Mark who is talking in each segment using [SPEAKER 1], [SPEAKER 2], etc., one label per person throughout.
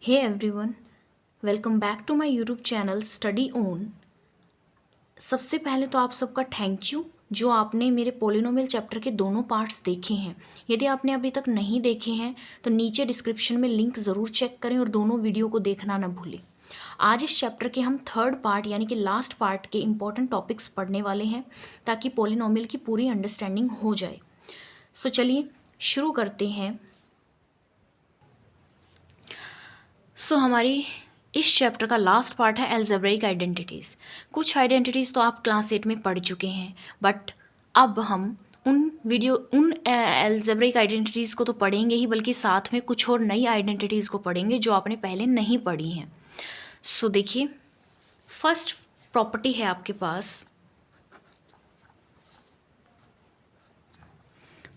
[SPEAKER 1] Hey everyone, welcome back to my YouTube channel study on. सबसे पहले तो आप सबका थैंक यू जो आपने मेरे पोलिनोमियल चैप्टर के दोनों पार्ट्स देखे हैं। यदि आपने अभी तक नहीं देखे हैं तो नीचे डिस्क्रिप्शन में लिंक ज़रूर चेक करें और दोनों वीडियो को देखना ना भूलें। आज इस चैप्टर के हम थर्ड पार्ट यानी कि लास्ट पार्ट के इम्पॉर्टेंट टॉपिक्स पढ़ने वाले हैं ताकि पोलिनोमियल की पूरी अंडरस्टैंडिंग हो जाए। सो चलिए शुरू करते हैं। हमारी इस चैप्टर का लास्ट पार्ट है एल्जेब्रिक आइडेंटिटीज़। कुछ आइडेंटिटीज़ तो आप क्लास 8 में पढ़ चुके हैं, बट अब हम उन एल्जेब्रिक आइडेंटिटीज़ को तो पढ़ेंगे ही, बल्कि साथ में कुछ और नई आइडेंटिटीज़ को पढ़ेंगे जो आपने पहले नहीं पढ़ी हैं। देखिए, फर्स्ट प्रॉपर्टी है आपके पास,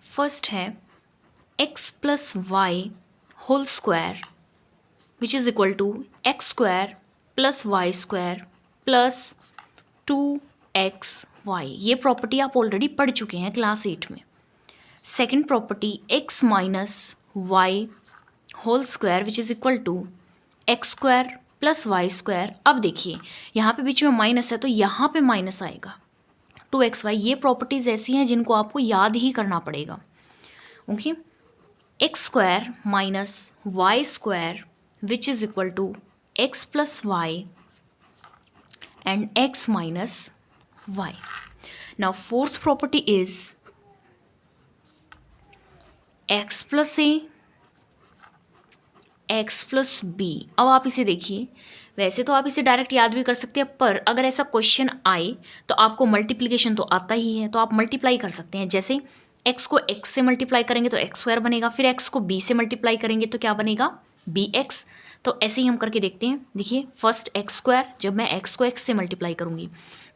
[SPEAKER 1] फर्स्ट है x plus y whole square which is equal to x square plus y square plus 2xy। ये प्रॉपर्टी आप ऑलरेडी पढ़ चुके हैं क्लास 8 में। Second property x minus y whole square which is equal to x square plus y square. अब देखिए, यहाँ पे बीच में माइनस है तो यहाँ पे माइनस आएगा 2xy। ये प्रॉपर्टीज़ ऐसी हैं जिनको आपको याद ही करना पड़ेगा। Okay, x square minus y square which is equal to x plus y and x minus y. Now fourth property is x plus a x plus b. अब आप इसे देखिए, वैसे तो आप इसे डायरेक्ट याद भी कर सकते हैं, पर अगर ऐसा क्वेश्चन आए तो आपको मल्टीप्लिकेशन तो आता ही है, तो आप मल्टीप्लाई कर सकते हैं। जैसे x को x से मल्टीप्लाई करेंगे तो एक्स स्क्वायर बनेगा, फिर x को b से मल्टीप्लाई करेंगे तो क्या बनेगा bx। तो ऐसे ही हम करके देखते हैं। देखिए, फर्स्ट एक्स स्क्वायर, जब मैं x को x से मल्टीप्लाई करूँगी,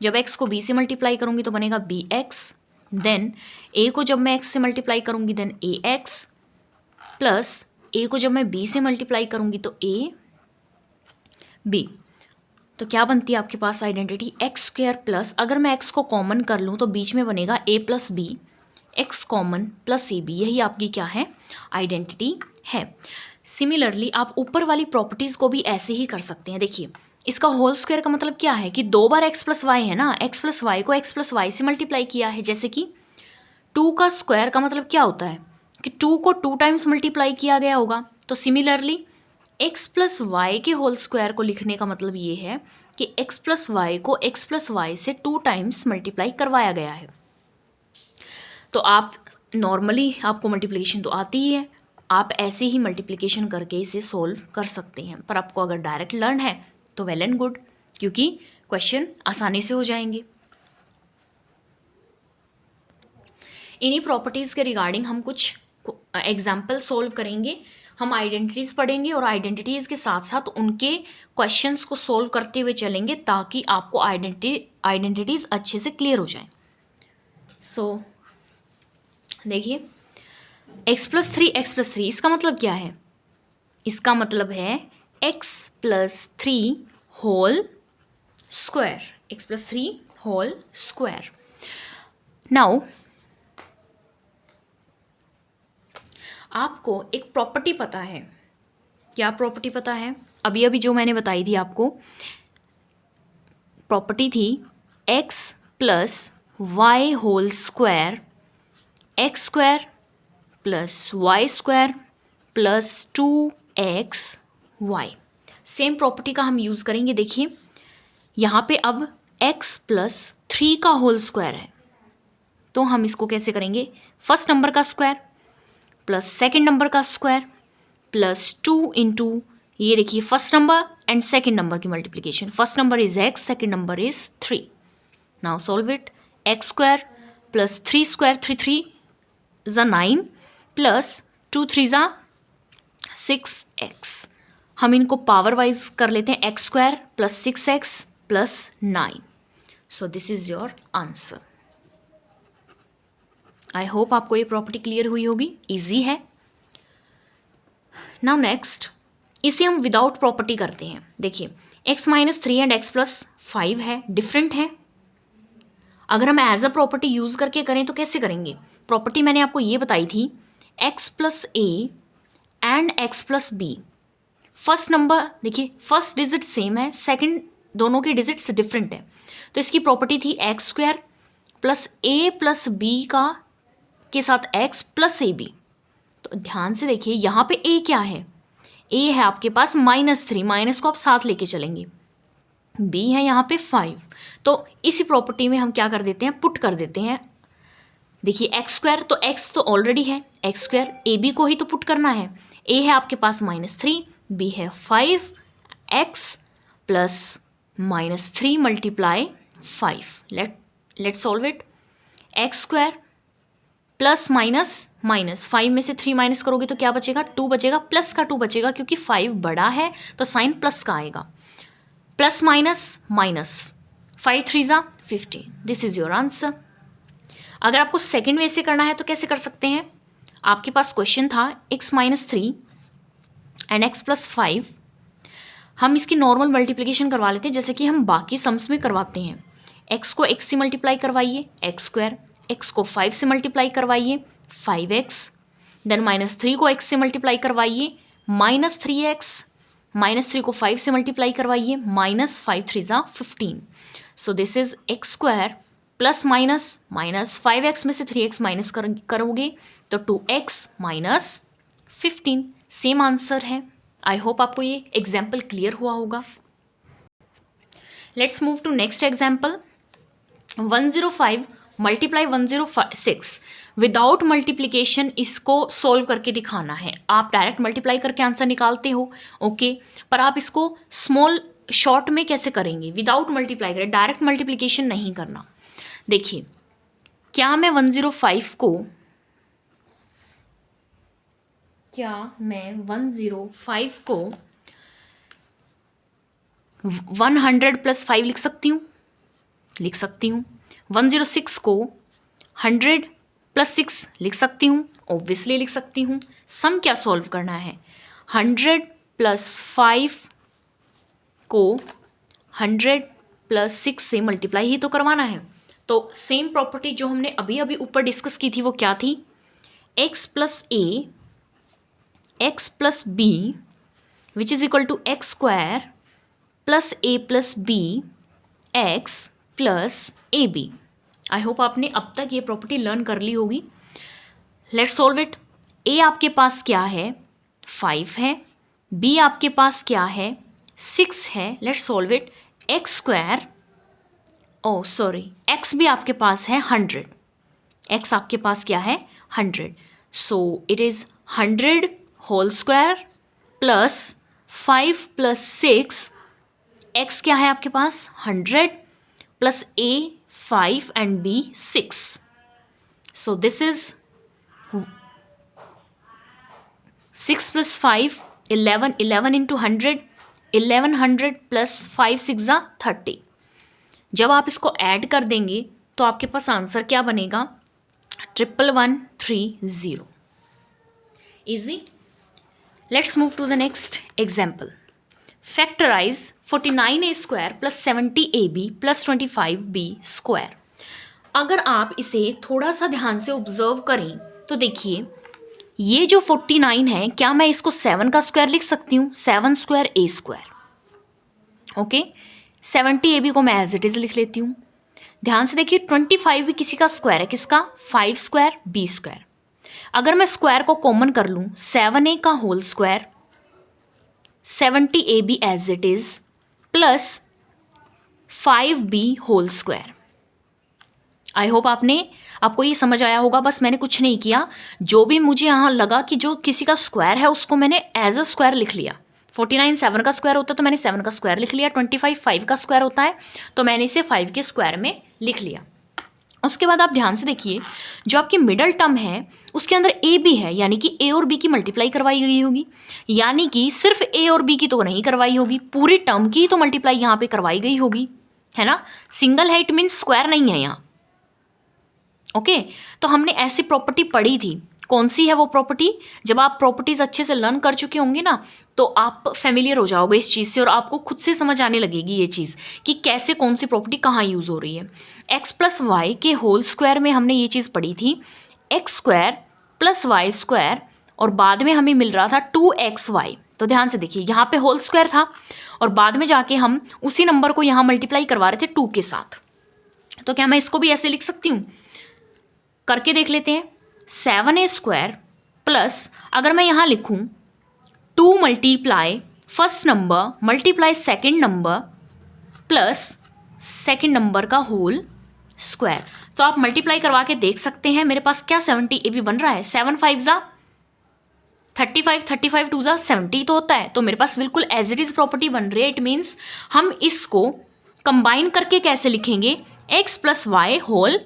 [SPEAKER 1] जब x को b से मल्टीप्लाई करूँगी तो बनेगा bx। देन a को जब मैं x से मल्टीप्लाई करूँगी देन ax, प्लस a को जब मैं b से मल्टीप्लाई करूँगी तो b। तो क्या बनती है आपके पास आइडेंटिटी एक्स स्क्वायर प्लस, अगर मैं x को कॉमन कर लूँ तो बीच में बनेगा a plus b, x common plus a b. यही आपकी क्या है, आइडेंटिटी है। सिमिलरली आप ऊपर वाली प्रॉपर्टीज़ को भी ऐसे ही कर सकते हैं। देखिए, इसका होल स्क्वायर का मतलब क्या है कि दो बार x प्लस वाई है ना, x प्लस वाई को x प्लस वाई से मल्टीप्लाई किया है। जैसे कि 2 का स्क्वायर का मतलब क्या होता है कि 2 को 2 टाइम्स मल्टीप्लाई किया गया होगा। तो सिमिलरली x प्लस वाई के होल स्क्वायर को लिखने का मतलब ये है कि x प्लस वाई को x प्लस वाई से 2 टाइम्स मल्टीप्लाई करवाया गया है। तो आप नॉर्मली, आपको मल्टीप्लिकेशन तो आती ही है, आप ऐसे ही मल्टीप्लिकेशन करके इसे सोल्व कर सकते हैं। पर आपको अगर डायरेक्ट लर्न है तो वेल एंड गुड, क्योंकि क्वेश्चन आसानी से हो जाएंगे। इन्हीं प्रॉपर्टीज़ के रिगार्डिंग हम कुछ एग्जाम्पल सोल्व करेंगे। हम आइडेंटिटीज़ पढ़ेंगे और आइडेंटिटीज़ के साथ साथ उनके क्वेश्चंस को सोल्व करते हुए चलेंगे ताकि आपको आइडेंटिटीज़ अच्छे से क्लियर हो जाएं। देखिए, x plus three x plus three, इसका मतलब क्या है, इसका मतलब है x plus three whole square, x plus three whole square. Now आपको एक प्रॉपर्टी पता है, क्या प्रॉपर्टी पता है, अभी अभी जो मैंने बताई थी आपको, प्रॉपर्टी थी x plus y whole square x square plus y square plus 2xy। Same property का हम यूज़ करेंगे। देखिए, यहाँ पे अब x प्लस थ्री का होल स्क्वायर है, तो हम इसको कैसे करेंगे, फर्स्ट नंबर का स्क्वायर प्लस सेकंड नंबर का स्क्वायर प्लस 2 इंटू, ये देखिए first number and second number की multiplication. First number is x, second number is 3। Now solve it, x square plus three square, three ज़ा 9 plus 2 3 ज़ा 6x। हम इनको power wise कर लेते हैं, x square plus 6x plus 9। So this is your answer. I hope आपको ये property clear हुई होगी, इजी है। नाउ नेक्स्ट, इसे हम विदाउट प्रॉपर्टी करते हैं। देखिए, x minus three and x plus 5 है, डिफरेंट है। अगर हम एज अ प्रॉपर्टी यूज़ करके करें तो कैसे करेंगे, प्रॉपर्टी मैंने आपको ये बताई थी, x plus a and x plus b first number देखिए, फर्स्ट डिजिट सेम है, सेकंड दोनों के डिजिट्स डिफरेंट है। तो इसकी प्रॉपर्टी थी x square plus a plus b का के साथ एक्स प्लस ए बी। तो ध्यान से देखिए यहाँ पे ए क्या है, ए है आपके पास -3, माइनस को आप साथ लेके चलेंगे, बी है यहाँ पे 5। तो इसी प्रॉपर्टी में हम क्या कर देते हैं, पुट कर देते हैं। देखिए एक्स स्क्वायर, तो एक्स तो ऑलरेडी है, एक्स स्क्वायर ए बी को ही तो पुट करना है। ए है आपके पास -3, बी है 5, x plus -3 multiply 5। Let solve it. X square plus minus 5 में से 3 माइनस करोगे तो क्या बचेगा, 2 बचेगा, प्लस का 2 बचेगा क्योंकि 5 बड़ा है तो साइन प्लस का आएगा। प्लस माइनस 5 3 ज़ा 15। This is your answer. अगर आपको सेकेंड वे से करना है तो कैसे कर सकते हैं, आपके पास क्वेश्चन था x-3 एंड x प्लस 5। हम इसकी नॉर्मल मल्टीप्लिकेशन करवा लेते हैं जैसे कि हम बाकी सम्स में करवाते हैं। x को x से मल्टीप्लाई करवाइए एक्स स्क्वायर, x को 5 से मल्टीप्लाई करवाइए 5x, देन -3 को x से मल्टीप्लाई करवाइए -3x, -3 को 5 से मल्टीप्लाई करवाइए -5 3 ज़ा 15। सो this is x square plus minus 5x में से 3x माइनस करोगे तो 2x माइनस 15। सेम आंसर है। आई होप आपको ये एग्जाम्पल क्लियर हुआ होगा। Let's move to next example. 105 multiply 106 without multiplication, इसको सोल्व करके दिखाना है। आप डायरेक्ट मल्टीप्लाई करके आंसर निकालते हो, ओके, पर आप इसको स्मॉल शॉर्ट में कैसे करेंगे, विदाउट मल्टीप्लाई करें, डायरेक्ट मल्टीप्लीकेशन नहीं करना। देखिए क्या मैं 105 को 100 प्लस 5 लिख सकती हूँ, लिख सकती हूँ। 106 को 100 प्लस 6 लिख सकती हूँ, ऑब्वियसली लिख सकती हूँ। सम क्या सॉल्व करना है, 100 प्लस 5 को 100 प्लस 6 से मल्टीप्लाई ही तो करवाना है। तो सेम प्रॉपर्टी जो हमने अभी अभी ऊपर डिस्कस की थी वो क्या थी, x plus a x plus b which is equal to x square plus a plus b x plus a b. I hope आपने अब तक ये प्रॉपर्टी लर्न कर ली होगी। Let's solve it. ए आपके पास क्या है, 5 है, बी आपके पास क्या है, 6 है। Let's solve it. X square, oh sorry, x भी आपके पास है 100, एक्स आपके पास क्या है 100, so it is 100 whole square plus 5 plus 6, x क्या है आपके पास 100 plus a 5 and b 6, so this is 6 plus 5 11, 11 into 100, 1100 plus 5 6 ज़ा 30। जब आप इसको ऐड कर देंगे तो आपके पास आंसर क्या बनेगा, 11130। Easy. Let's move to the next example. Factorise 49a square plus 70ab plus 25b square. अगर आप इसे थोड़ा सा ध्यान से ऑब्जर्व करें तो देखिए ये जो 49 है, क्या मैं इसको 7 का स्क्वायर लिख सकती हूँ, 7 square a square, okay. 70ab को मैं एज इट इज़ लिख लेती हूँ। ध्यान से देखिए 25 भी किसी का स्क्वायर है, किसका, 5 स्क्वायर b स्क्वायर। अगर मैं स्क्वायर को कॉमन कर लूँ, 7a का whole square 70ab as it is plus 5b whole square. I hope आपको ये समझ आया होगा। बस मैंने कुछ नहीं किया, जो भी मुझे यहाँ लगा कि जो किसी का स्क्वायर है उसको मैंने एज अ स्क्वायर लिख लिया। 49 7 का स्क्वायर होता है तो मैंने 7 का स्क्वायर लिख लिया, 25 5 का स्क्वायर होता है तो मैंने इसे 5 के स्क्वायर में लिख लिया। उसके बाद आप ध्यान से देखिए जो आपकी मिडल टर्म है उसके अंदर ए बी है, यानी कि ए और बी की मल्टीप्लाई करवाई गई होगी, यानी कि सिर्फ ए और बी की तो नहीं करवाई होगी, पूरी टर्म की तो मल्टीप्लाई यहाँ पे करवाई गई होगी, है ना। सिंगल है इट मीन्स स्क्वायर नहीं है यहाँ, ओके। तो हमने ऐसी प्रॉपर्टी पढ़ी थी, कौन सी है वो प्रॉपर्टी, जब आप प्रॉपर्टीज अच्छे से लर्न कर चुके होंगे ना तो आप फेमिलियर हो जाओगे इस चीज़ से और आपको खुद से समझ आने लगेगी ये चीज़ कि कैसे कौन सी प्रॉपर्टी कहाँ यूज़ हो रही है। एक्स प्लस वाई के होल स्क्वायर में हमने ये चीज़ पढ़ी थी, x square plus y square, और बाद में हमें मिल रहा था 2xy, तो ध्यान से देखिए, यहाँ पे होल स्क्वायर था और बाद में जाके हम उसी नंबर को यहाँ मल्टीप्लाई करवा रहे थे 2 के साथ। तो क्या मैं इसको भी ऐसे लिख सकती हूँ? करके देख लेते हैं। 7a² प्लस अगर मैं यहाँ लिखूँ 2 multiply first number multiply second number plus second number का होल स्क्वायर, तो आप मल्टीप्लाई करवा के देख सकते हैं मेरे पास क्या 70ab बन रहा है। 7 5 35, 35 2 70 तो होता है, तो मेरे पास बिल्कुल एज इट इज प्रॉपर्टी बन रही है। इट मीन्स हम इसको कंबाइन करके कैसे लिखेंगे, x प्लस वाई होल,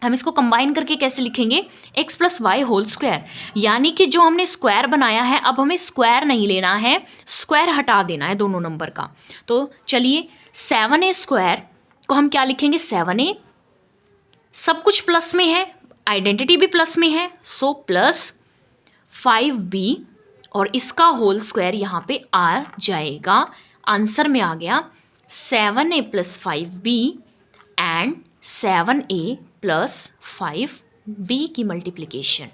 [SPEAKER 1] हम इसको कंबाइन करके कैसे लिखेंगे, x plus y whole square. यानी कि जो हमने स्क्वायर बनाया है अब हमें स्क्वायर नहीं लेना है, स्क्वायर हटा देना है दोनों नंबर का। तो चलिए 7a² को हम क्या लिखेंगे, 7a, सब कुछ प्लस में है, आइडेंटिटी भी प्लस में है, सो प्लस 5b और इसका होल स्क्वायर यहाँ पे आ जाएगा। आंसर में आ गया 7a plus 5b and 7a plus 5b की मल्टीप्लिकेशन।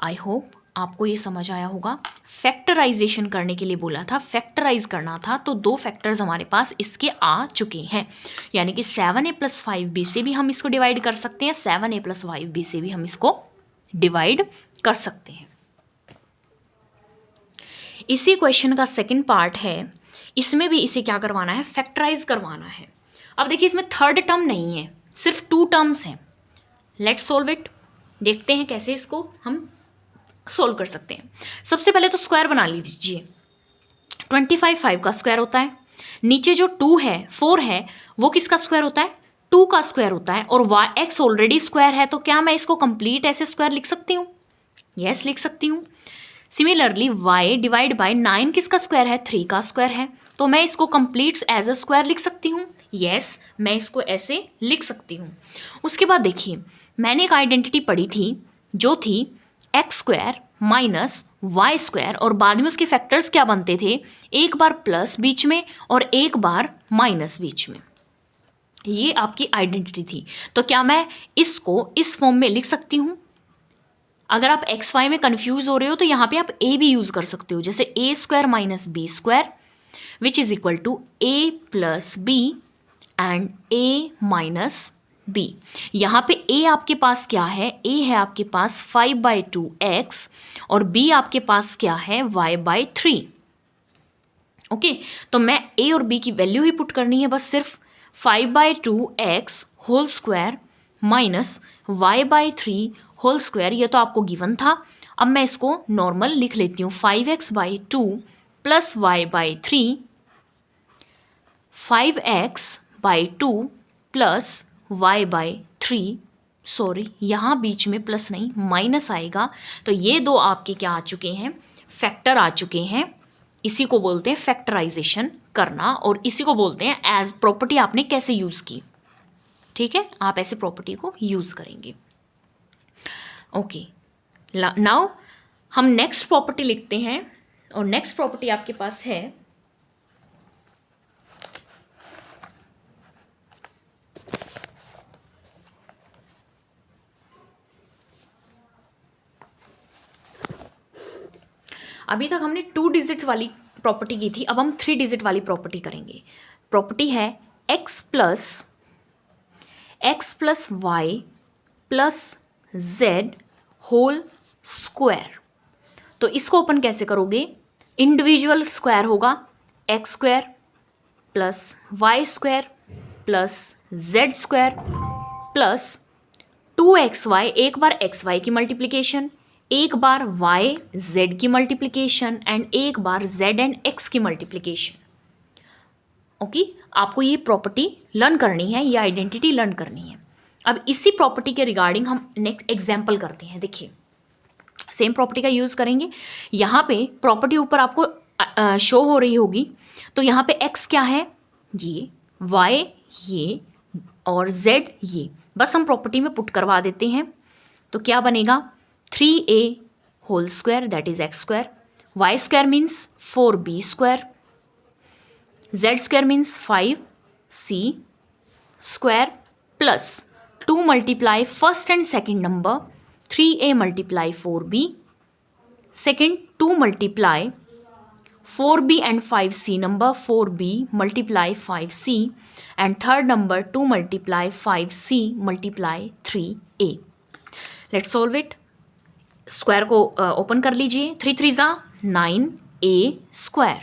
[SPEAKER 1] आई होप आपको ये समझ आया होगा। फैक्टराइजेशन करने के लिए बोला था, फैक्टराइज करना था, तो 2 फैक्टर्स हमारे पास इसके आ चुके हैं। यानी कि 7a प्लस 5b से भी हम इसको डिवाइड कर सकते हैं, 7a प्लस 5b से भी हम इसको डिवाइड कर सकते हैं। इसी क्वेश्चन का सेकंड पार्ट है, इसमें भी इसे क्या करवाना है, फैक्टराइज करवाना है। अब देखिए इसमें थर्ड टर्म नहीं है, सिर्फ 2 टर्म्स हैं। लेट्स सोल्व इट, देखते हैं कैसे इसको हम सोल्व कर सकते हैं। सबसे पहले तो स्क्वायर बना लीजिए। 25 5 का स्क्वायर होता है, नीचे जो 2 है 4 है वो किसका स्क्वायर होता है, 2 का स्क्वायर होता है, और x ऑलरेडी स्क्वायर है, तो क्या मैं इसको कंप्लीट ऐसे स्क्वायर लिख सकती हूँ? यस, लिख सकती हूँ। सिमिलरली y डिवाइड बाय 9 किसका स्क्वायर है, 3 का स्क्वायर है, तो मैं इसको कंप्लीट एज अ स्क्वायर लिख सकती हूँ। यस, मैं इसको ऐसे लिख सकती हूँ। उसके बाद देखिए मैंने एक आइडेंटिटी पढ़ी थी जो थी x² माइनस y² और बाद में उसके फैक्टर्स क्या बनते थे, एक बार प्लस बीच में और एक बार माइनस बीच में। ये आपकी आइडेंटिटी थी। तो क्या मैं इसको इस फॉर्म में लिख सकती हूँ? अगर आप एक्स वाई में कंफ्यूज हो रहे हो तो यहाँ पे आप a भी यूज़ कर सकते हो, जैसे a² minus b² which is equal to a plus b and a minus b। यहाँ पे a आपके पास क्या है, a है आपके पास 5/2x और b आपके पास क्या है, y/3। ओके, तो मैं a और b की वैल्यू ही पुट करनी है बस, सिर्फ 5/2x whole square minus y/3 whole square, ये तो आपको गिवन था। अब मैं इसको नॉर्मल लिख लेती हूँ, 5x/2 plus y/3, 5x/2 plus y/3, sorry यहाँ बीच में प्लस नहीं माइनस आएगा, तो ये 2 आपके क्या आ चुके हैं, फैक्टर आ चुके हैं। इसी को बोलते हैं फैक्टराइजेशन करना, और इसी को बोलते हैं एज प्रॉपर्टी आपने कैसे यूज़ की। ठीक है, आप ऐसे प्रॉपर्टी को यूज़ करेंगे। ओके, नाउ हम नेक्स्ट प्रॉपर्टी लिखते हैं, और नेक्स्ट प्रॉपर्टी आपके पास है अभी तक हमने 2 डिजिट वाली प्रॉपर्टी की थी, अब हम 3 डिजिट वाली प्रॉपर्टी करेंगे। प्रॉपर्टी है x plus y plus z whole square. तो इसको ओपन कैसे करोगे, इंडिविजुअल स्क्वायर होगा, x² plus y² plus z² plus 2xy, एक बार xy की मल्टीप्लिकेशन, एक बार y z की मल्टीप्लिकेशन एंड एक बार z एंड x की मल्टीप्लिकेशन। ओके, आपको ये प्रॉपर्टी लर्न करनी है, ये आइडेंटिटी लर्न करनी है। अब इसी प्रॉपर्टी के रिगार्डिंग हम नेक्स्ट एग्जाम्पल करते हैं। देखिए सेम प्रॉपर्टी का यूज़ करेंगे। यहाँ पे प्रॉपर्टी ऊपर आपको शो हो रही होगी, तो यहाँ पे x क्या है, ये y ये और z ये, बस हम प्रॉपर्टी में पुट करवा देते हैं। तो क्या बनेगा, 3a whole square that is x², y² means 4b², z² means 5c² plus 2 multiply first and second number, 3a multiply 4b, second 2 multiply 4b and 5c number 4b multiply 5c and third number 2 multiply 5c multiply 3a. Let's solve it. Square को open कर लीजिए. 3 3 ज़ा 9a square,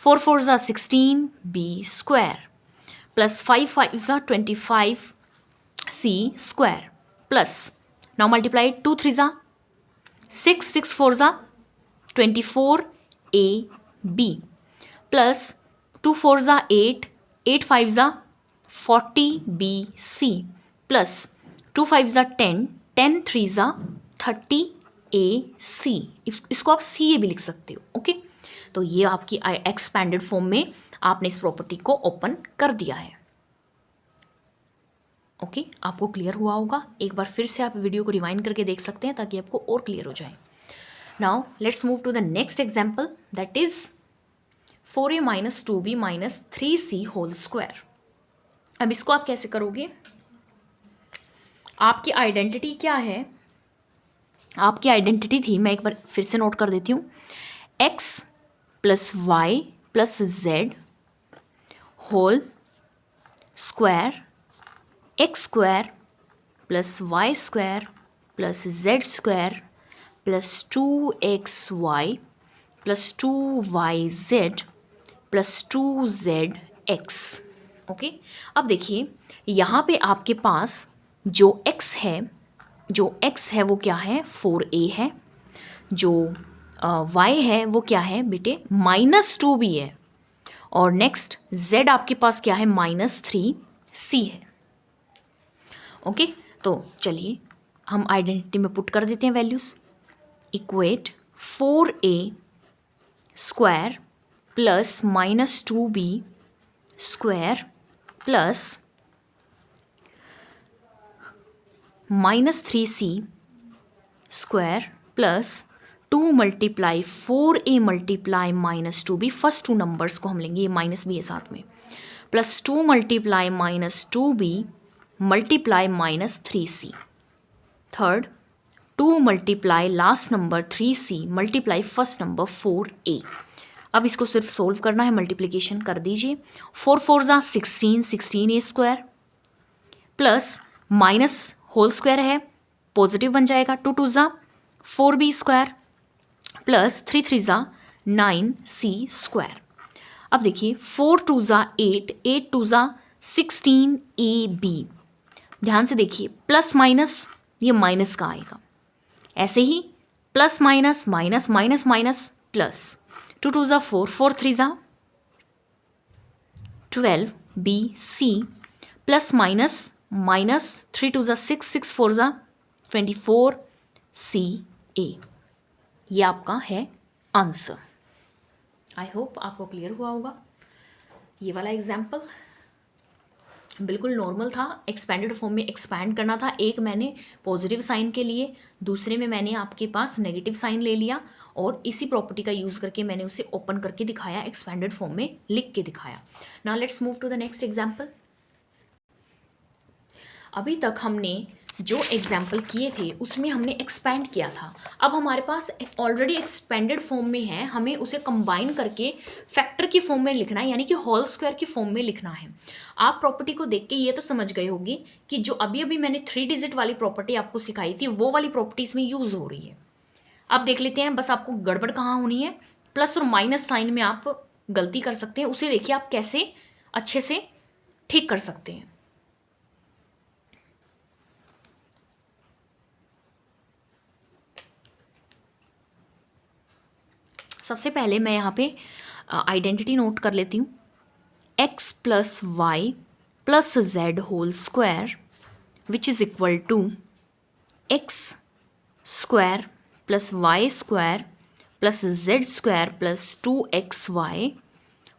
[SPEAKER 1] 4 4 ज़ा 16b square plus 5 5 ज़ा 25c square plus, now multiply 2 3 ज़ा 6 6 4 ज़ा 24ab plus 2 4 ज़ा 8 8 5 ज़ा 40bc प्लस 2 5 ज़ा 10 10 3 ज़ा 30ac. इसको आप सी ए भी लिख सकते हो. ओके, तो ये आपकी एक्सपैंडेड फॉर्म में आपने इस प्रॉपर्टी को ओपन कर दिया है. ओके, आपको क्लियर हुआ होगा. एक बार फिर से आप वीडियो को रिवाइंड करके देख सकते हैं ताकि आपको और क्लियर हो जाए. Now let's move to the next example, that is 4a minus 2b minus 3c whole square. अब इसको आप कैसे करोगे? आपकी आइडेंटिटी क्या है? आपकी आइडेंटिटी थी, मैं एक बार फिर से नोट कर देती हूँ, x plus y plus z whole square, x square plus y square plus z square plus 2xy plus 2yz plus 2zx. Okay, अब देखिए यहाँ पे आपके पास जो x है वो क्या है? 4a है. जो y है वो क्या है बेटे? -2b है. और नेक्स्ट z आपके पास क्या है? -3c है. ओके, तो चलिए हम आइडेंटिटी में पुट कर देते हैं values. Equate 4a square plus -2b square plus -3c square plus 2 multiply 4a multiply -2b. First two numbers को हम लेंगे, ये माइनस भी है साथ में, plus 2 multiply -2b multiply -3c. Third 2 multiply last number 3c multiply first number 4a. अब इसको सिर्फ सोल्व करना है, मल्टीप्लिकेशन कर दीजिए. 4 4 ज़ा 16 16a square plus minus whole square है, पॉजिटिव बन जाएगा. 2 2 ज़ा 4b स्क्वायर प्लस 3 3 ज़ा 9c स्क्वायर. अब देखिए 4 2 ज़ा 8 8 2 ज़ा 16ab. ध्यान से देखिए, प्लस माइनस ये माइनस का आएगा, ऐसे ही plus minus minus minus minus plus. 2 2 ज़ा 4 4 3 ज़ा 12bc प्लस माइनस माइनस 3 2 ज़ा 6 6 4 ज़ा 24ca. ये आपका है आंसर. आई होप आपको क्लियर हुआ होगा. ये वाला एग्जाम्पल बिल्कुल नॉर्मल था, एक्सपेंडेड फॉर्म में एक्सपैंड करना था. एक मैंने पॉजिटिव साइन के लिए, दूसरे में मैंने आपके पास नेगेटिव साइन ले लिया और इसी प्रॉपर्टी का यूज़ करके मैंने उसे ओपन करके दिखाया, एक्सपेंडेड फॉर्म में लिख के दिखाया. Now let's move to the next example. अभी तक हमने जो एग्जाम्पल किए थे उसमें हमने एक्सपैंड किया था. अब हमारे पास ऑलरेडी एक्सपेंडेड फॉर्म में है, हमें उसे कंबाइन करके फैक्टर की फॉर्म में लिखना है, यानी कि होल स्क्वायर की फॉर्म में लिखना है. आप प्रॉपर्टी को देख के ये तो समझ गए होगी कि जो अभी अभी मैंने 3 डिजिट वाली प्रॉपर्टी आपको सिखाई थी वो वाली प्रॉपर्टी इसमें यूज़ हो रही है. अब देख लेते हैं बस आपको गड़बड़ कहाँ होनी है. प्लस और माइनस साइन में आप गलती कर सकते हैं, उसे देखिए आप कैसे अच्छे से ठीक कर सकते हैं. सबसे पहले मैं यहाँ पे आइडेंटिटी नोट कर लेती हूँ. x plus y plus z whole square which is equal to x square plus y square plus z square plus 2xy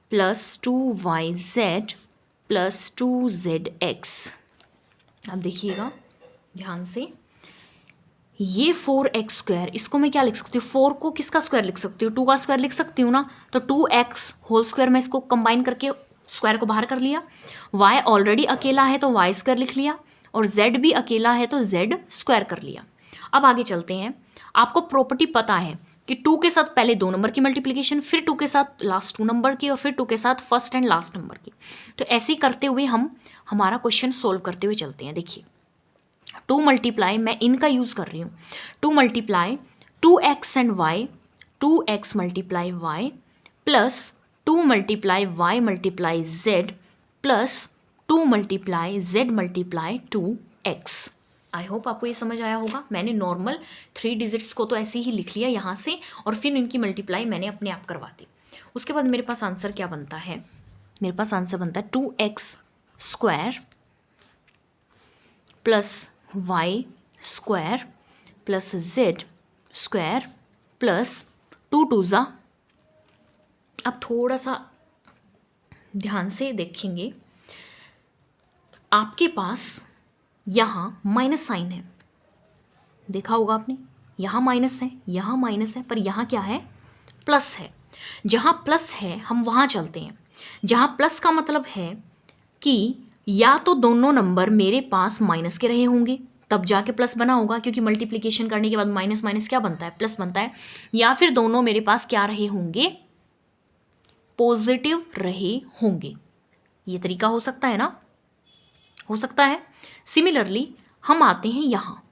[SPEAKER 1] plus 2yz plus 2zx. अब देखिएगा ध्यान से, ये 4x स्क्वायर, इसको मैं क्या लिख सकती हूँ? 4 को किसका स्क्वायर लिख सकती हूँ? 2 का स्क्वायर लिख सकती हूँ ना. तो 2x होल स्क्वायर में इसको कंबाइन करके स्क्वायर को बाहर कर लिया. y ऑलरेडी अकेला है तो y स्क्वायर लिख लिया, और z भी अकेला है तो z स्क्वायर कर लिया. अब आगे चलते हैं. आपको प्रॉपर्टी पता है कि 2 के साथ पहले 2 नंबर की मल्टीप्लिकेशन, फिर 2 के साथ लास्ट 2 नंबर की, और फिर 2 के साथ फर्स्ट एंड लास्ट नंबर की। तो ऐसे ही करते हुए हम हमारा क्वेश्चन सोल्व करते हुए चलते हैं। देखिए 2 मल्टीप्लाई, मैं इनका यूज़ कर रही हूँ, 2 multiply 2x and y, 2x multiply y plus 2 multiply y multiply z plus 2 multiply z multiply 2x। I hope आपको ये समझ आया होगा। मैंने नॉर्मल 3 डिजिट्स को तो ऐसे ही लिख लिया यहाँ से, और फिर इनकी मल्टीप्लाई मैंने अपने आप करवा दी। उसके बाद मेरे पास आंसर क्या बनता है, मेरे पास आंसर बनता है 2x square plus y square plus z square plus 2 2 ज़ा। अब थोड़ा सा ध्यान से देखेंगे, आपके पास यहाँ माइनस साइन है, देखा होगा आपने, यहाँ माइनस है, यहाँ माइनस है, पर यहाँ क्या है, प्लस है। जहाँ प्लस है हम वहाँ चलते हैं। जहाँ प्लस का मतलब है कि या तो दोनों नंबर मेरे पास माइनस के रहे होंगे, तब जाके प्लस बना होगा, क्योंकि मल्टीप्लिकेशन करने के बाद माइनस माइनस क्या बनता है, प्लस बनता है। या फिर दोनों मेरे पास क्या रहे होंगे, पॉजिटिव रहे होंगे। ये तरीका हो सकता है ना, हो सकता है। सिमिलरली हम आते हैं यहाँ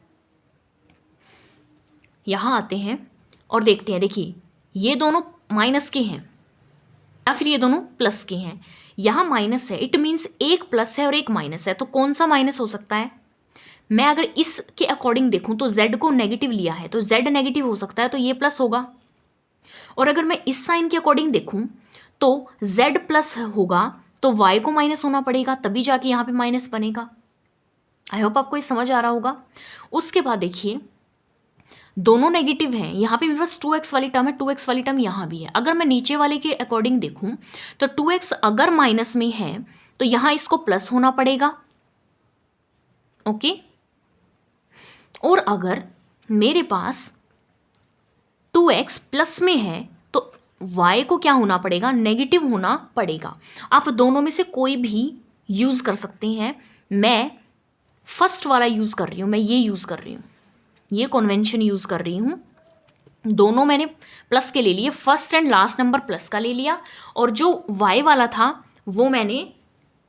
[SPEAKER 1] आते हैं और देखते हैं। देखिए ये दोनों माइनस के हैं या फिर ये दोनों प्लस के हैं। यहाँ माइनस है, इट मीन्स एक प्लस है और एक माइनस है, तो कौन सा माइनस हो सकता है। मैं अगर इसके अकॉर्डिंग देखूं तो z को नेगेटिव लिया है, तो z नेगेटिव हो सकता है, तो ये प्लस होगा। और अगर मैं इस साइन के अकॉर्डिंग देखूं तो z प्लस होगा, तो y को माइनस होना पड़ेगा, तभी जाके यहाँ पे माइनस बनेगा। आई होप आपको ये समझ आ रहा होगा। उसके बाद देखिए दोनों नेगेटिव हैं, यहाँ पे मेरे पास 2x वाली टर्म है, 2x वाली टर्म यहाँ भी है। अगर मैं नीचे वाले के अकॉर्डिंग देखूं तो 2x अगर माइनस में है तो यहाँ इसको प्लस होना पड़ेगा, ओके। और अगर मेरे पास 2x प्लस में है तो y को क्या होना पड़ेगा, नेगेटिव होना पड़ेगा। आप दोनों में से कोई भी यूज़ कर सकते हैं। मैं फर्स्ट वाला यूज़ कर रही हूँ, मैं ये यूज़ कर रही हूँ, ये कन्वेंशन यूज़ कर रही हूँ। दोनों मैंने प्लस के ले लिए, first and last number plus का ले लिया, और जो y वाला था वो मैंने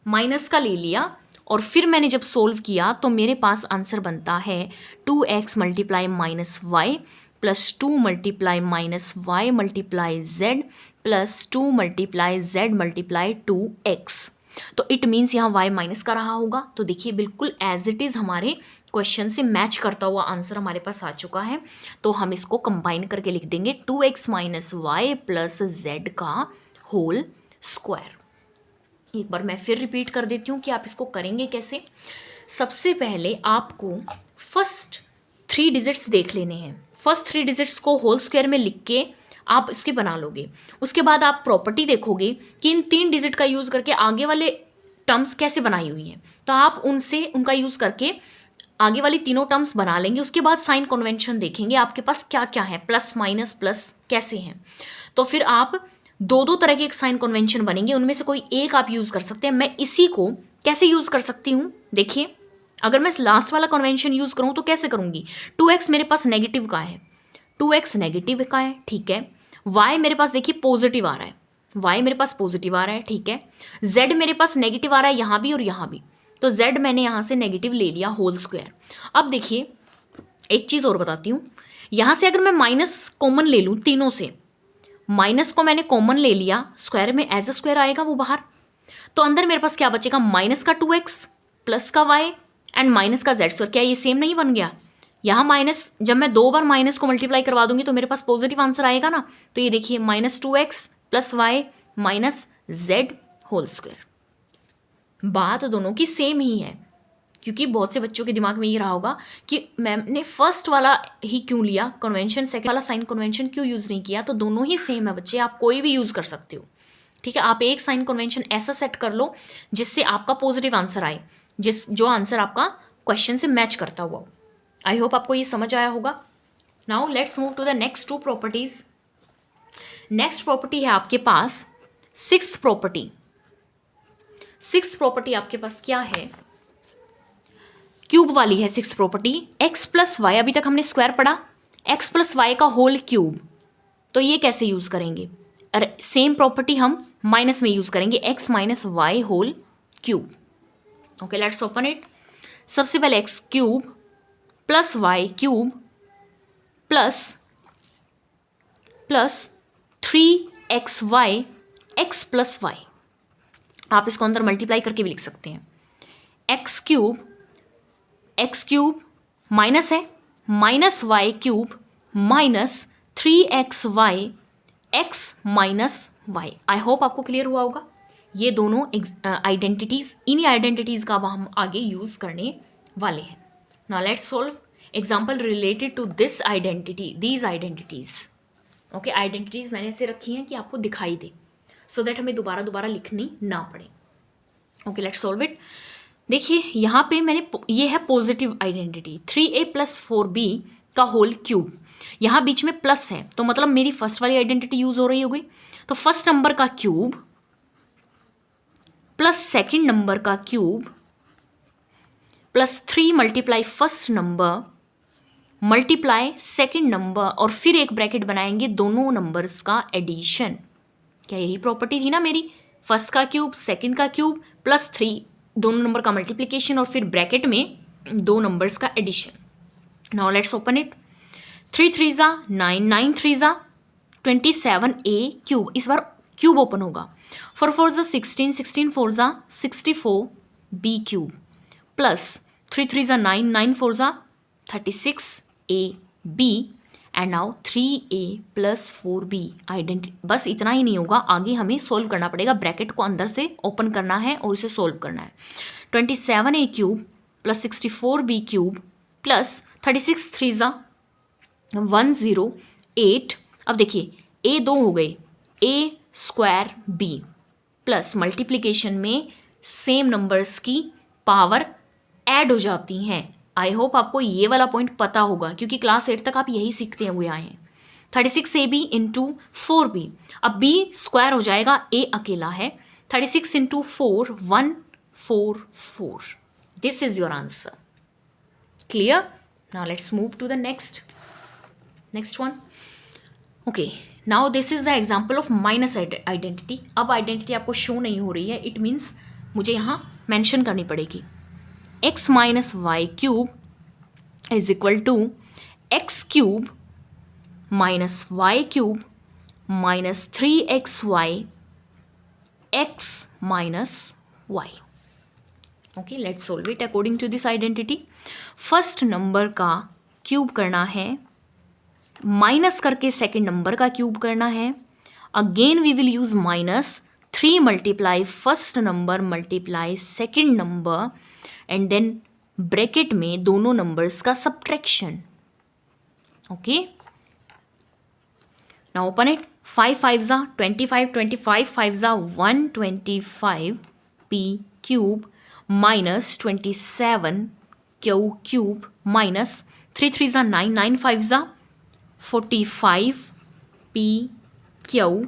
[SPEAKER 1] माइनस का ले लिया। और फिर मैंने जब सोल्व किया तो मेरे पास आंसर बनता है 2x multiply minus y plus 2 multiply minus y multiply z plus 2 multiply z multiply 2x। तो इट मीन्स यहाँ y माइनस का रहा होगा। तो देखिए बिल्कुल एज इट इज़ हमारे क्वेश्चन से मैच करता हुआ आंसर हमारे पास आ चुका है। तो हम इसको कंबाइन करके लिख देंगे 2x minus y plus z का होल स्क्वायर। एक बार मैं फिर रिपीट कर देती हूँ कि आप इसको करेंगे कैसे। सबसे पहले आपको फर्स्ट 3 डिजिट्स देख लेने हैं। फर्स्ट 3 डिजिट्स को होल स्क्वायर में लिख के आप इसके बना लोगे। उसके बाद आप प्रॉपर्टी देखोगे कि इन 3 डिजिट का यूज़ करके आगे वाले टर्म्स कैसे बनाई हुई हैं, तो आप उनका यूज़ करके आगे वाली तीनों टर्म्स बना लेंगे। उसके बाद साइन कन्वेंशन देखेंगे आपके पास क्या क्या है, प्लस माइनस प्लस कैसे हैं। तो फिर आप दो तरह के एक साइन कन्वेंशन बनेंगे, उनमें से कोई एक आप यूज़ कर सकते हैं। मैं इसी को कैसे यूज़ कर सकती हूँ, देखिए अगर मैं लास्ट वाला कन्वेंशन यूज़ करूँ तो कैसे करूँगी। 2x मेरे पास नेगेटिव का है, 2x नेगेटिव का है, ठीक है। y मेरे पास देखिए पॉजिटिव आ रहा है, y मेरे पास पॉजिटिव आ रहा है, ठीक है। z मेरे पास नेगेटिव आ रहा है यहाँ भी और यहाँ भी, तो z मैंने यहाँ से नेगेटिव ले लिया होल स्क्वायर। अब देखिए एक चीज़ और बताती हूँ, यहाँ से अगर मैं माइनस कॉमन ले लूँ, तीनों से माइनस को मैंने कॉमन ले लिया, स्क्वायर में एज अ स्क्वायर आएगा वो बाहर, तो अंदर मेरे पास क्या बचेगा, माइनस का 2x प्लस का y एंड माइनस का z स्क्वायर। क्या ये सेम नहीं बन गया। यहाँ माइनस, जब मैं 2 बार माइनस को मल्टीप्लाई करवा दूंगी तो मेरे पास पॉजिटिव आंसर आएगा ना। तो ये देखिए minus 2x plus y minus z whole square. बात दोनों की सेम ही है, क्योंकि बहुत से बच्चों के दिमाग में ये रहा होगा कि मैंने फर्स्ट वाला ही क्यों लिया कन्वेंशन, सेकंड वाला साइन कन्वेंशन क्यों यूज़ नहीं किया। तो दोनों ही सेम है बच्चे, आप कोई भी यूज़ कर सकते हो, ठीक है। आप एक साइन कन्वेंशन ऐसा सेट कर लो जिससे आपका पॉजिटिव आंसर आए, जो आंसर आपका क्वेश्चन से मैच करता हुआ। आई होप आपको ये समझ आया होगा। Now let's move to the next 2 properties. Next property है आपके पास 6th प्रॉपर्टी। 6th प्रॉपर्टी आपके पास क्या है, क्यूब वाली है 6th property. x plus Y, अभी तक हमने स्क्वायर पढ़ा, x प्लस वाई का होल क्यूब, तो ये कैसे यूज़ करेंगे? अरे सेम प्रॉपर्टी हम माइनस में यूज़ करेंगे, x minus y whole cube. Okay let's open it. सबसे पहले x cube plus y cube plus 3xy x plus y, आप इसको अंदर मल्टीप्लाई करके भी लिख सकते हैं। एक्स क्यूब माइनस है minus y cube minus 3xy x minus y. I hope आपको क्लियर हुआ होगा। ये दोनों आइडेंटिटीज, इन्हीं आइडेंटिटीज का हम आगे यूज करने वाले हैं। Now let's solve example related to this identity, these identities. Okay, identities मैंने ऐसे रखी हैं कि आपको दिखाई दे, सो दैट हमें दोबारा लिखनी ना पड़े। Okay let's solve it. देखिए यहाँ पे ये है positive identity 3a plus 4b का होल क्यूब। यहाँ बीच में प्लस है तो मतलब मेरी फर्स्ट वाली आइडेंटिटी यूज हो रही होगी। तो फर्स्ट नंबर का क्यूब प्लस सेकंड नंबर का cube plus 3 multiply first number multiply second number और फिर एक ब्रैकेट बनाएंगे दोनों नंबर्स का एडिशन। क्या यही प्रॉपर्टी थी ना मेरी? फर्स्ट का क्यूब सेकंड का क्यूब प्लस 3 दोनों नंबर का मल्टीप्लिकेशन और फिर ब्रैकेट में दो नंबर्स का addition. Now let's open it. 3 3 ज़ा 9, 9 3 ज़ा 27a क्यूब, इस बार क्यूब ओपन होगा। 4 4 ज़ा 16, 16 4 ज़ा 64b क्यूब प्लस 3 3 ज़ा 9, 9 4 ज़ा 36ab and now 3a plus 4b identity. बस इतना ही नहीं होगा, आगे हमें सोल्व करना पड़ेगा, ब्रैकेट को अंदर से ओपन करना है और इसे सोल्व करना है। 27a cube plus 64b cube plus 36 3 ज़ा 108। अब देखिए a 2 हो गए, a square b plus multiplication में सेम नंबर्स की पावर ऐड हो जाती हैं। आई होप आपको ये वाला पॉइंट पता होगा क्योंकि क्लास 8 तक आप यही सीखते हुए आए हैं। 36ab इंटू 4b, अब b स्क्वायर हो जाएगा, a अकेला है। 36 into 4 144। This is your answer. Clear? Now let's move to the next one. Okay, now this is the example of minus identity. अब आइडेंटिटी आपको शो नहीं हो रही है, इट मीन्स मुझे यहाँ मैंशन करनी पड़ेगी। x minus y cube is equal to x cube minus y cube minus 3xy x minus y. Okay let's solve it according to this identity. First number का cube करना है, minus करके second number का cube करना है। Again we will use minus 3 multiply first number multiply second number and then bracket में दोनों numbers का subtraction. Okay now open it. 5 5 ज़ा 25, 25 5 ज़ा 125p cube minus 27 q cube minus 3 3 ज़ा 9, 9 5 ज़ा 45p q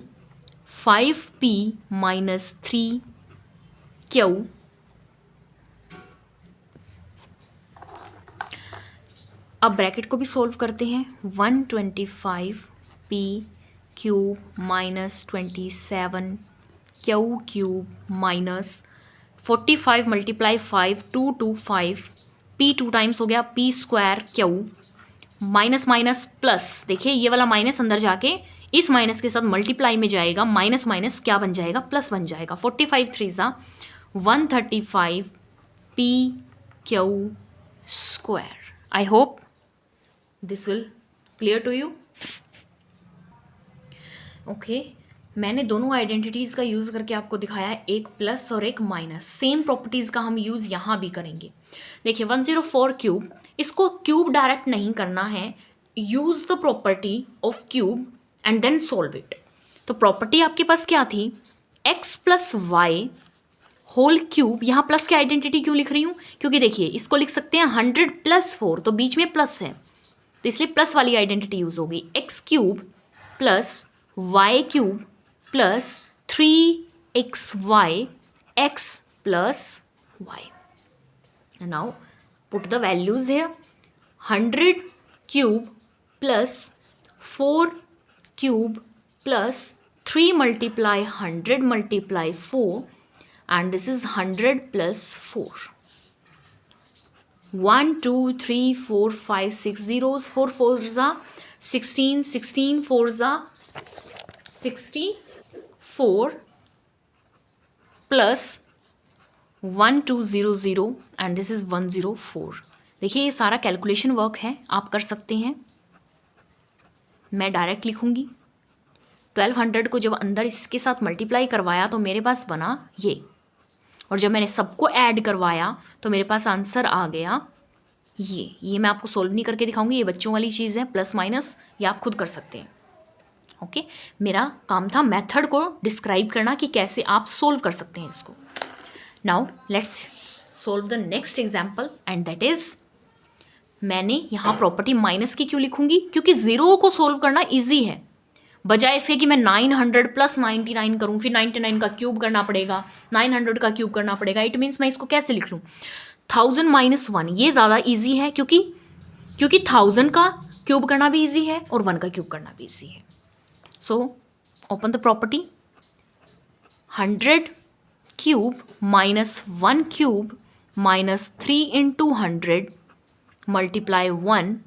[SPEAKER 1] 5p minus 3 q. अब bracket को भी सोल्व करते हैं। 125p cube minus 27 q cube minus 45 multiply 5 2 2 5 p 2 times हो गया p square Q minus minus plus. देखिए ये वाला माइनस अंदर जाके इस माइनस के साथ मल्टीप्लाई में जाएगा, माइनस माइनस क्या बन जाएगा? प्लस बन जाएगा। 45 3 ज़ा 135p q square. I hope this will clear to you. Okay, मैंने दोनों आइडेंटिटीज़ का यूज़ करके आपको दिखाया है, एक प्लस और एक माइनस। सेम प्रॉपर्टीज़ का हम यूज़ यहाँ भी करेंगे। देखिए 104 क्यूब, इसको क्यूब डायरेक्ट नहीं करना है, use the property of cube and then solve it. तो प्रॉपर्टी आपके पास क्या थी? x plus y whole cube. यहाँ प्लस की आइडेंटिटी क्यों लिख रही हूँ? क्योंकि देखिए इसको लिख सकते हैं 100 प्लस 4, तो बीच में प्लस है तो इसलिए प्लस वाली आइडेंटिटी यूज होगी। X cube plus y cube plus 3xy x plus y. Now put the values here. 100 cube plus 4 cube plus 3 multiply 100 multiply 4 and this is 100 plus 4. 1 2 3 4 5 6 zeros, 4 4s are 16, 16 4s are 64 plus 1200 and this is 104. देखिए ये सारा calculation work है, आप कर सकते हैं. मैं direct लिखूंगी. 1200 को जब अंदर इसके साथ मल्टीप्लाई करवाया तो मेरे पास बना ये, और जब मैंने सबको ऐड करवाया तो मेरे पास आंसर आ गया ये मैं आपको सोल्व नहीं करके दिखाऊंगी, ये बच्चों वाली चीज़ है. प्लस माइनस ये आप खुद कर सकते हैं. ओके मेरा काम था मेथड को डिस्क्राइब करना कि कैसे आप सोल्व कर सकते हैं इसको. Now let's solve the next example and that is, मैंने यहाँ प्रॉपर्टी माइनस की क्यों लिखूंगी, क्योंकि ज़ीरो को सोल्व करना ईजी है. बजाय इसके कि मैं 900 प्लस 99 करूँ, फिर 99 का क्यूब करना पड़ेगा, 900 का क्यूब करना पड़ेगा. इट मीन्स मैं इसको कैसे लिख लूँ, 1000 माइनस 1, ये ज़्यादा ईजी है क्योंकि 1000 का क्यूब करना भी ईजी है और 1 का क्यूब करना भी ईजी है. So open the property. 100 cube minus 1 cube minus 3 into 100 multiply 1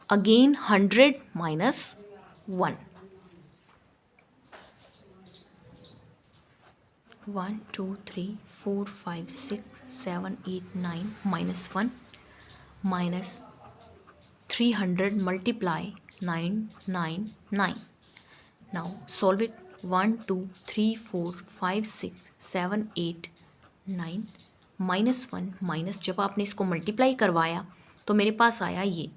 [SPEAKER 1] again 100 minus 1. 1 2 3 4 5 6 7 8 9 minus 1 minus 300 multiply 999. Now solve it. 1 2 3 4 5 6 7 8 9 minus 1 minus, जब आपने इसको मल्टीप्लाई करवाया तो मेरे पास आया ये,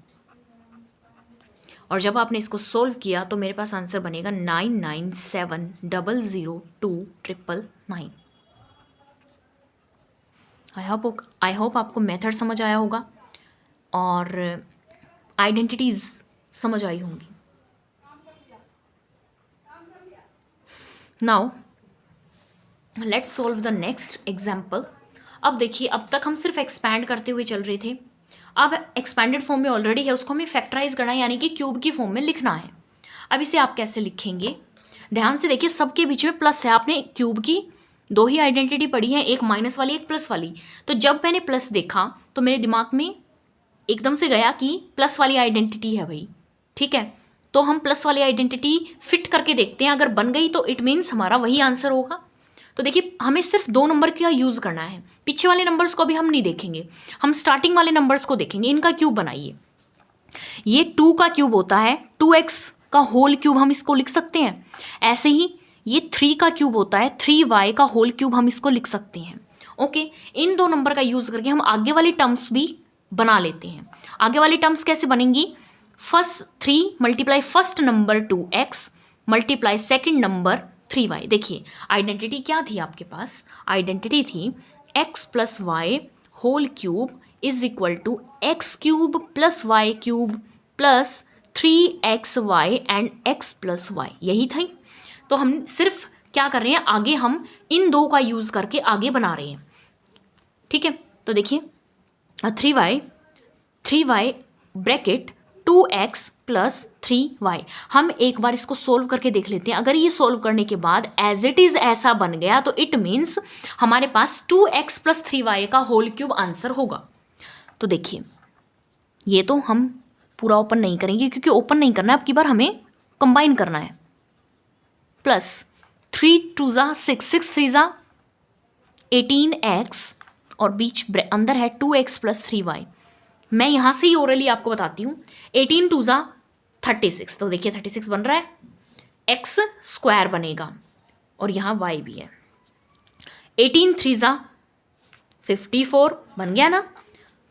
[SPEAKER 1] और जब आपने इसको सोल्व किया तो मेरे पास आंसर बनेगा 99700299. आई होप आपको मेथड समझ आया होगा और आइडेंटिटीज़ समझ आई होंगी. Now let's solve the next example. अब देखिए, अब तक हम सिर्फ एक्सपैंड करते हुए चल रहे थे. अब एक्सपैंडेड फॉर्म में ऑलरेडी है, उसको हमें फैक्टराइज करना है, यानी कि क्यूब की फॉर्म में लिखना है. अब इसे आप कैसे लिखेंगे, ध्यान से देखिए, सबके बीच में प्लस है. आपने क्यूब की दो ही आइडेंटिटी पढ़ी है, एक माइनस वाली एक प्लस वाली. तो जब मैंने प्लस देखा तो मेरे दिमाग में एकदम से गया कि प्लस वाली आइडेंटिटी है भाई. ठीक है, तो हम प्लस वाली आइडेंटिटी फिट करके देखते हैं. अगर बन गई तो इट मीन्स हमारा वही आंसर होगा. तो देखिए, हमें सिर्फ 2 नंबर का यूज़ करना है, पीछे वाले नंबर्स को भी हम नहीं देखेंगे, हम स्टार्टिंग वाले नंबर्स को देखेंगे. इनका क्यूब बनाइए. ये 2 का क्यूब होता है, 2x का होल क्यूब हम इसको लिख सकते हैं. ऐसे ही ये 3 का क्यूब होता है, 3y का होल क्यूब हम इसको लिख सकते हैं. ओके, इन 2 नंबर का यूज़ करके हम आगे वाली टर्म्स भी बना लेते हैं. आगे वाली टर्म्स कैसे बनेंगी, first 3 multiply first number 2x multiply second number 3y. देखिए आइडेंटिटी क्या थी आपके पास, आइडेंटिटी थी x plus y whole cube is equal to x cube plus y cube plus 3xy and x plus y. यही थी. तो हम सिर्फ क्या कर रहे हैं, आगे हम इन 2 का यूज़ करके आगे बना रहे हैं. ठीक है, तो देखिए 3y bracket 2x plus 3y. हम एक बार इसको सोल्व करके देख लेते हैं. अगर ये सोल्व करने के बाद एज इट इज़ ऐसा बन गया तो इट मीन्स हमारे पास 2x प्लस 3y का होल क्यूब आंसर होगा. तो देखिए, ये तो हम पूरा ओपन नहीं करेंगे क्योंकि ओपन नहीं करना है, अब की बार हमें कंबाइन करना है. प्लस 3 2 6 6 3 18x और बीच अंदर है 2x प्लस 3y. मैं यहाँ से ही ओरली आपको बताती हूँ. 18 2 36. तो देखिए 36 बन रहा है, x स्क्वायर बनेगा और यहाँ y भी है. 18 3 54 बन गया ना.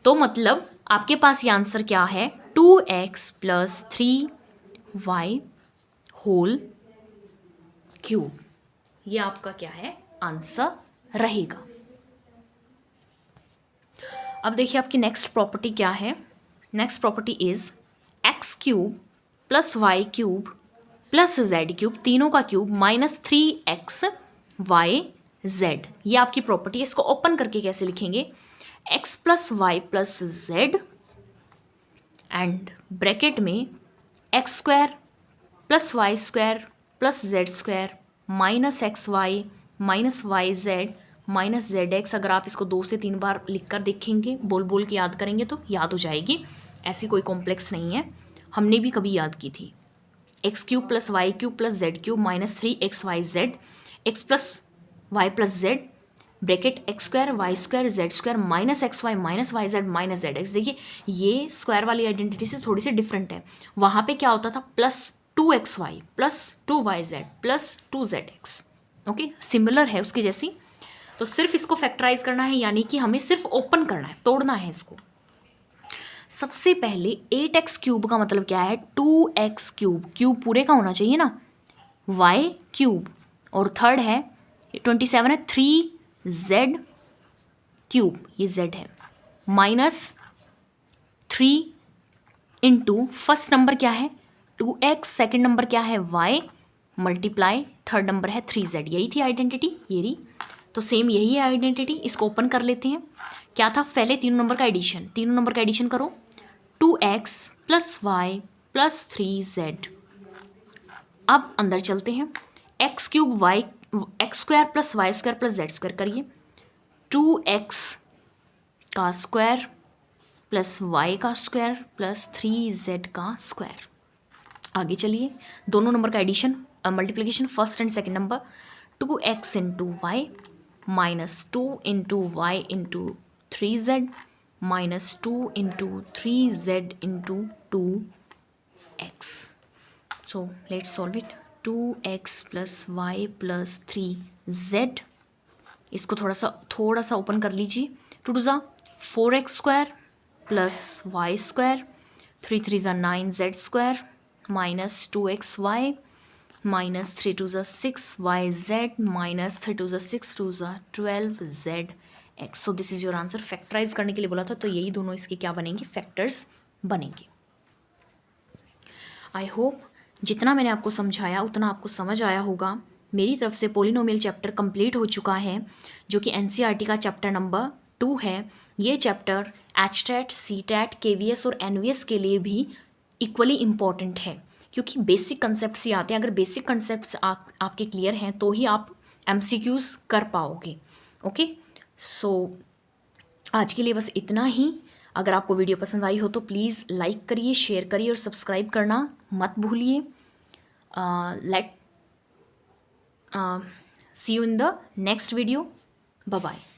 [SPEAKER 1] तो मतलब आपके पास ये आंसर क्या है, 2x plus 3y whole cube. ये आपका क्या है, आंसर रहेगा. अब देखिए आपकी नेक्स्ट प्रॉपर्टी क्या है. Next property is x cube plus y cube plus z cube, तीनों का क्यूब माइनस 3xy z. ये आपकी प्रॉपर्टी है. इसको ओपन करके कैसे लिखेंगे, x plus y plus z and bracket में x square plus y square plus z square minus x y minus y z minus z x. अगर आप इसको 2 से 3 बार लिख कर देखेंगे, बोल बोल के याद करेंगे तो याद हो जाएगी, ऐसी कोई कॉम्प्लेक्स नहीं है, हमने भी कभी याद की थी। X cube plus y cube plus z cube minus 3 XY Z x plus y plus z bracket x square y square z square minus x y minus y z minus z x. देखिए ये square वाली identity से थोड़ी सी different है। वहाँ पे क्या होता था plus 2XY plus 2YZ plus 2ZX। Okay, similar है उसकी जैसी। तो सिर्फ इसको फैक्टराइज करना है, यानी कि हमें सिर्फ ओपन करना है, तोड़ना है इसको। सबसे पहले 8x क्यूब का मतलब क्या है 2x क्यूब, क्यूब पूरे का होना चाहिए ना, y क्यूब। और थर्ड है 27 है 3z क्यूब, ये z है, माइनस 3 इंटू फर्स्ट नंबर क्या है 2x, सेकेंड नंबर क्या है y मल्टीप्लाई थर्ड नंबर है 3z। यही थी आइडेंटिटी, ये रही। तो सेम यही है आइडेंटिटी, इसको ओपन कर लेते हैं। क्या था पहले तीनों नंबर का एडिशन, तीनों नंबर का एडिशन करो 2x plus y plus 3z। अब अंदर चलते हैं, x cube y x square plus y square plus z square करिए, 2x का स्क्वायर प्लस वाई का स्क्वायर प्लस 3z का स्क्वायर। आगे चलिए, दोनों नंबर का addition multiplication first and second number, 2x into y minus 2 into y into 3z minus 2 into 3z into 2x। So let's solve it, 2x plus y plus 3z। इसको थोड़ा सा open कर लीजिए, 2 टू ज़ा 4x square plus y square, 3 3 ज़ा 9z square minus 2xy minus 3 2 ज़ा 6yz minus 3 2 ज़ा 6 2 ज़ा 12zx। So this is your answer. Factorise करने के लिए बोला था, तो यही दोनों इसके क्या बनेंगे, फैक्टर्स बनेंगे। आई होप जितना मैंने आपको समझाया उतना आपको समझ आया होगा। मेरी तरफ से पोलिनोमियल चैप्टर कंप्लीट हो चुका है, जो कि एनसीईआरटी का चैप्टर नंबर 2 है। ये चैप्टर एचटेट, सीटेट, केवीएस और एनवीएस के लिए भी इक्वली इम्पॉर्टेंट है, क्योंकि बेसिक कंसेप्ट ही आते हैं। अगर बेसिक कंसेप्ट आपके क्लियर हैं तो ही आप एमसीक्यूज़ कर पाओगे। ओके, सो आज के लिए बस इतना ही। अगर आपको वीडियो पसंद आई हो तो प्लीज़ लाइक करिए, शेयर करिए और सब्सक्राइब करना मत भूलिए। See you in the next video. Bye bye.